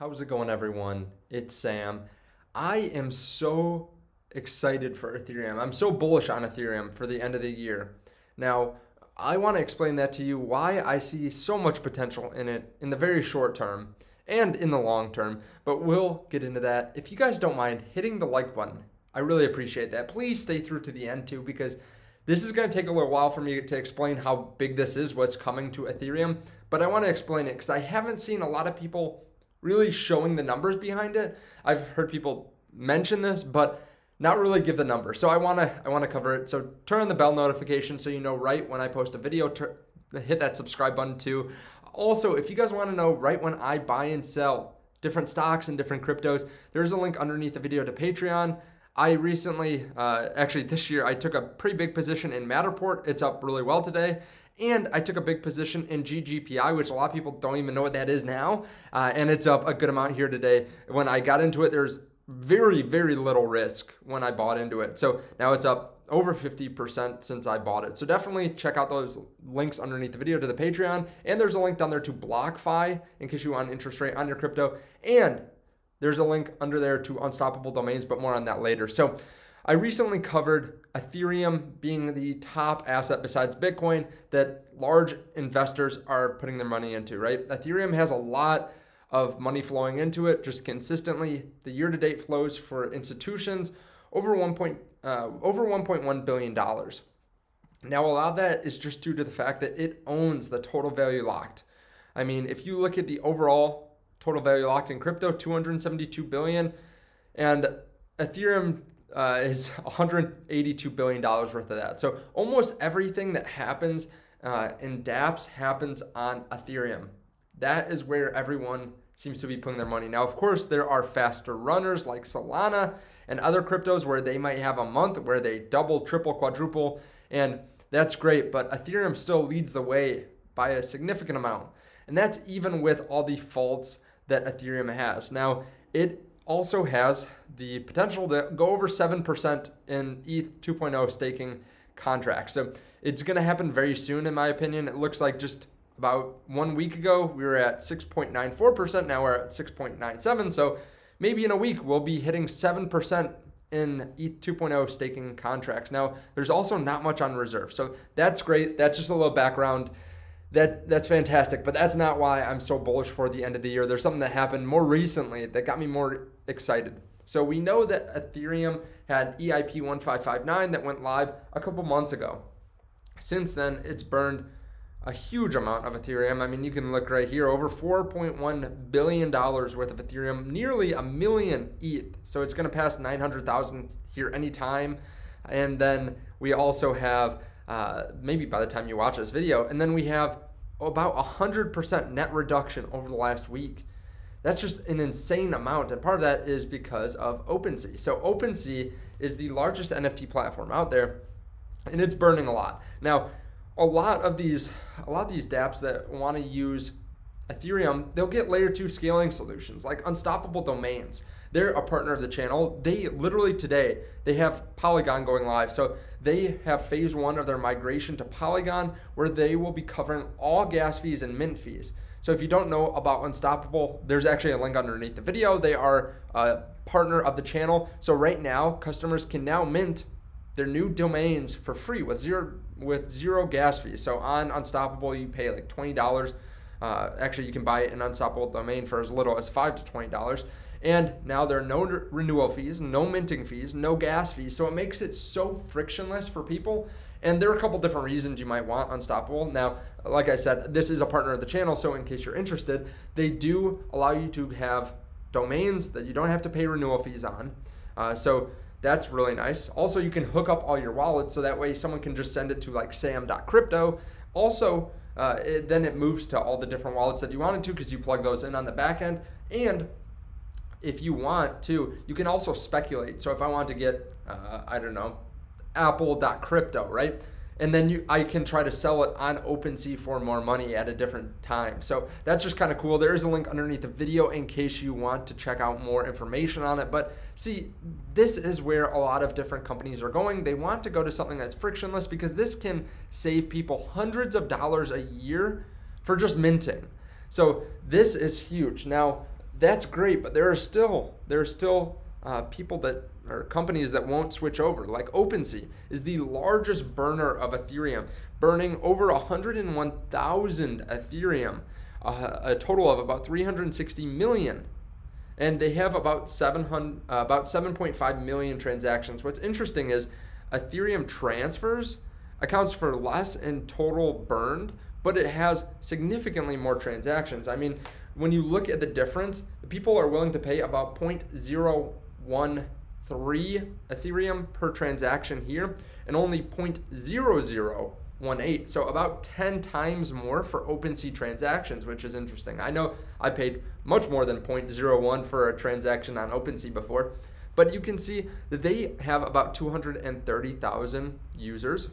How's it going, everyone? It's Sam. I am so excited for Ethereum. I'm so bullish on Ethereum for the end of the year. Now, I want to explain that to you why I see so much potential in it in the very short term and in the long term, but we'll get into that. If you guys don't mind hitting the like button, I really appreciate that. Please stay through to the end too, because this is going to take a little while for me to explain how big this is, what's coming to Ethereum, but I want to explain it because I haven't seen a lot of people really showing the numbers behind it. I've heard people mention this, but not really give the number. So I want to cover it. So turn on the bell notification so you know right when I post a video. Hit that subscribe button too. Also, if you guys want to know right when I buy and sell different stocks and different cryptos, there's a link underneath the video to Patreon. I recently, actually this year, I took a pretty big position in Matterport. It's up really well today. And I took a big position in GGPI, which a lot of people don't even know what that is now. And it's up a good amount here today. When I got into it, there's very, very little risk when I bought into it. So now it's up over 50% since I bought it. So definitely check out those links underneath the video to the Patreon. And there's a link down there to BlockFi in case you want an interest rate on your crypto. And there's a link under there to Unstoppable Domains, but more on that later. So I recently covered Ethereum being the top asset besides Bitcoin that large investors are putting their money into, right? Ethereum has a lot of money flowing into it just consistently. The year-to-date flows for institutions over $1.1 billion. Now, a lot of that is just due to the fact that it owns the total value locked. I mean, if you look at the overall total value locked in crypto, $272 billion, and Ethereum is $182 billion worth of that. So almost everything that happens in dApps happens on Ethereum. That is where everyone seems to be putting their money. Now, of course, there are faster runners like Solana and other cryptos where they might have a month where they double, triple, quadruple, and that's great. But Ethereum still leads the way by a significant amount. And that's even with all the faults that Ethereum has. Now, it also has the potential to go over 7% in ETH 2.0 staking contracts. So it's going to happen very soon, in my opinion. It looks like just about 1 week ago, we were at 6.94%. Now we're at 6.97. So maybe in a week, we'll be hitting 7% in ETH 2.0 staking contracts. Now, there's also not much on reserve. So that's great. That's just a little background. That's fantastic, but that's not why I'm so bullish for the end of the year. There's something that happened more recently that got me more excited. So we know that Ethereum had EIP 1559 that went live a couple months ago. Since then, it's burned a huge amount of Ethereum. I mean, you can look right here, over $4.1 billion worth of Ethereum, nearly a million ETH. So it's going to pass 900,000 here anytime. And then we also have maybe by the time you watch this video. And then we have about 100% net reduction over the last week. That's just an insane amount. And part of that is because of OpenSea. So OpenSea is the largest NFT platform out there, and it's burning a lot. Now, a lot of these dApps that want to use Ethereum, they'll get layer 2 scaling solutions like Unstoppable Domains. They're a partner of the channel. They literally today, they have Polygon going live. So they have phase 1 of their migration to Polygon, where they will be covering all gas fees and mint fees. So if you don't know about Unstoppable, there's actually a link underneath the video. They are a partner of the channel. So right now, customers can now mint their new domains for free with zero gas fees. So on Unstoppable, you pay like $20. Actually, you can buy an Unstoppable domain for as little as $5 to $20. And now there are no renewal fees, no minting fees, no gas fees. So it makes it so frictionless for people. And there are a couple different reasons you might want Unstoppable. Now, like I said, this is a partner of the channel. So in case you're interested, they do allow you to have domains that you don't have to pay renewal fees on. So that's really nice. Also, you can hook up all your wallets. So that way someone can just send it to like sam.crypto. Also, then it moves to all the different wallets that you wanted to because you plug those in on the back end. And if you want to, you can also speculate. So if I want to get, I don't know, apple.crypto, right? And then I can try to sell it on OpenSea for more money at a different time. So that's just kind of cool. There is a link underneath the video in case you want to check out more information on it. But see, this is where a lot of different companies are going. They want to go to something that's frictionless because this can save people hundreds of dollars a year for just minting. So this is huge. Now, that's great, but there are still people that or companies that won't switch over. Like OpenSea is the largest burner of Ethereum, burning over 101,000 Ethereum, a total of about 360 million. And they have about 7.5 million transactions. What's interesting is Ethereum transfers accounts for less in total burned, but it has significantly more transactions. I mean, when you look at the difference, people are willing to pay about 0.013 Ethereum per transaction here, and only 0.0018. So about 10 times more for OpenSea transactions, which is interesting. I know I paid much more than 0.01 for a transaction on OpenSea before, but you can see that they have about 230,000 users.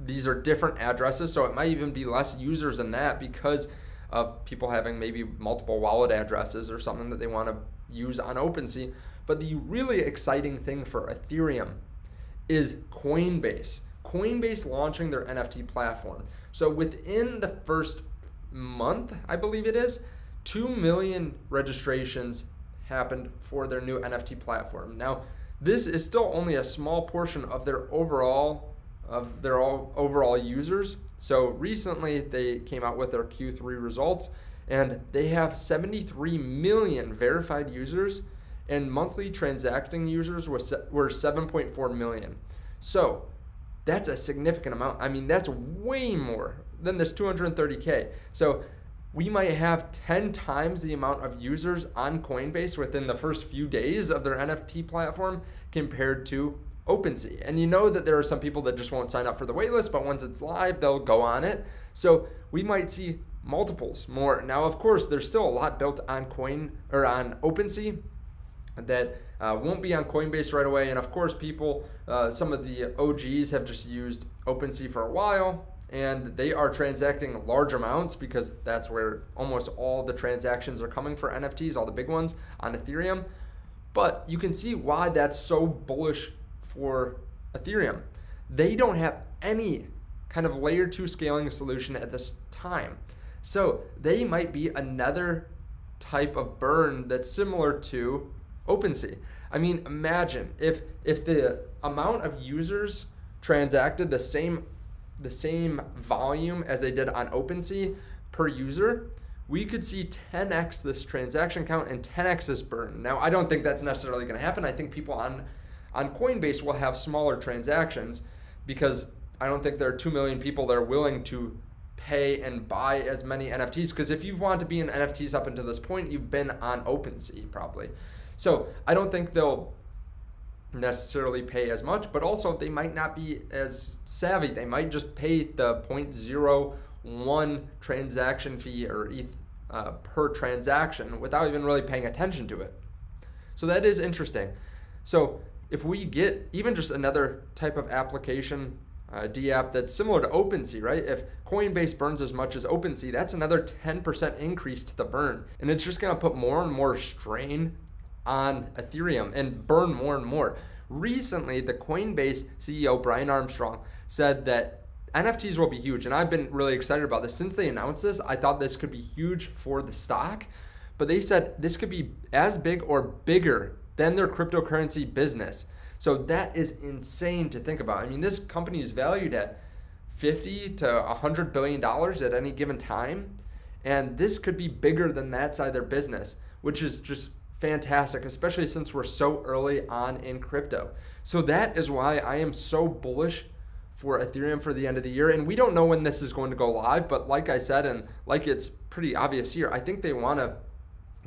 These are different addresses, so it might even be less users than that because of people having maybe multiple wallet addresses or something that they want to use on OpenSea. But the really exciting thing for Ethereum is Coinbase. Coinbase launching their NFT platform. So within the first month, I believe it is, 2 million registrations happened for their new NFT platform. Now, this is still only a small portion of their overall users. So recently they came out with their Q3 results, and they have 73 million verified users, and monthly transacting users were 7.4 million. So that's a significant amount. I mean, that's way more than this 230K. So we might have 10 times the amount of users on Coinbase within the first few days of their NFT platform compared to OpenSea. And you know that there are some people that just won't sign up for the waitlist, but once it's live, they'll go on it. So we might see multiples more. Now, of course, there's still a lot built on on OpenSea that won't be on Coinbase right away. And of course, people, some of the OGs have just used OpenSea for a while, and they are transacting large amounts because that's where almost all the transactions are coming for NFTs, all the big ones on Ethereum. But you can see why that's so bullish for Ethereum. They don't have any kind of layer 2 scaling solution at this time. So they might be another type of burn that's similar to OpenSea. I mean, imagine if the amount of users transacted the same volume as they did on OpenSea per user, we could see 10x this transaction count and 10x this burn. Now, I don't think that's necessarily going to happen. I think people on Coinbase will have smaller transactions because I don't think there are 2 million people that are willing to pay and buy as many NFTs, because if you want to be in NFTs up until this point, you've been on OpenSea probably. So I don't think they'll necessarily pay as much, but also they might not be as savvy. They might just pay the 0.01 transaction fee or ETH per transaction without even really paying attention to it. So that is interesting. So if we get even just another type of application, DApp that's similar to OpenSea, right? If Coinbase burns as much as OpenSea, that's another 10% increase to the burn. And it's just gonna put more and more strain on Ethereum and burn more and more. Recently, the Coinbase CEO, Brian Armstrong, said that NFTs will be huge. And I've been really excited about this. Since they announced this, I thought this could be huge for the stock. But they said this could be as big or bigger than their cryptocurrency business. So that is insane to think about. I mean, this company is valued at $50 to $100 billion at any given time. And this could be bigger than that side of their business, which is just fantastic, especially since we're so early on in crypto. So that is why I am so bullish for Ethereum for the end of the year. And we don't know when this is going to go live, but like I said, and like it's pretty obvious here, I think they want to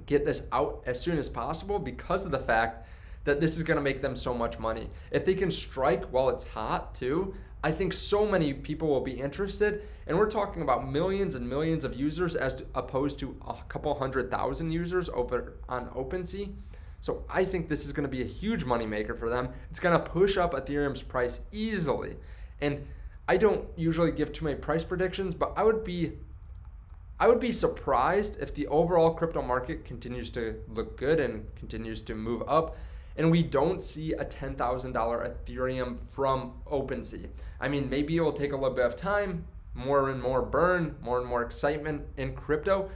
get this out as soon as possible because of the fact that this is going to make them so much money. If they can strike while it's hot too, I think so many people will be interested. And we're talking about millions and millions of users as opposed to a couple 100,000 users over on OpenSea. So I think this is going to be a huge moneymaker for them. It's going to push up Ethereum's price easily. And I don't usually give too many price predictions, but I would be surprised if the overall crypto market continues to look good and continues to move up, and we don't see a $10,000 Ethereum from OpenSea. I mean, maybe it will take a little bit of time, more and more burn, more and more excitement in crypto,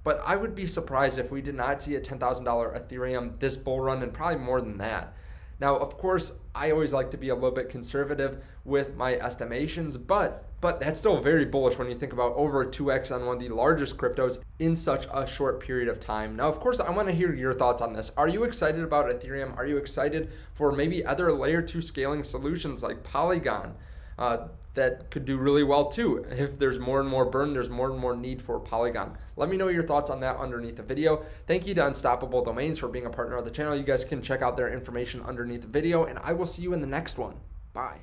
but I would be surprised if we did not see a $10,000 Ethereum this bull run and probably more than that. Now, of course, I always like to be a little bit conservative with my estimations, but that's still very bullish when you think about over a 2x on one of the largest cryptos in such a short period of time. Now, of course, I want to hear your thoughts on this. Are you excited about Ethereum? Are you excited for maybe other layer 2 scaling solutions like Polygon that could do really well too? If there's more and more burn, there's more and more need for Polygon. Let me know your thoughts on that underneath the video. Thank you to Unstoppable Domains for being a partner of the channel. You guys can check out their information underneath the video, and I will see you in the next one. Bye.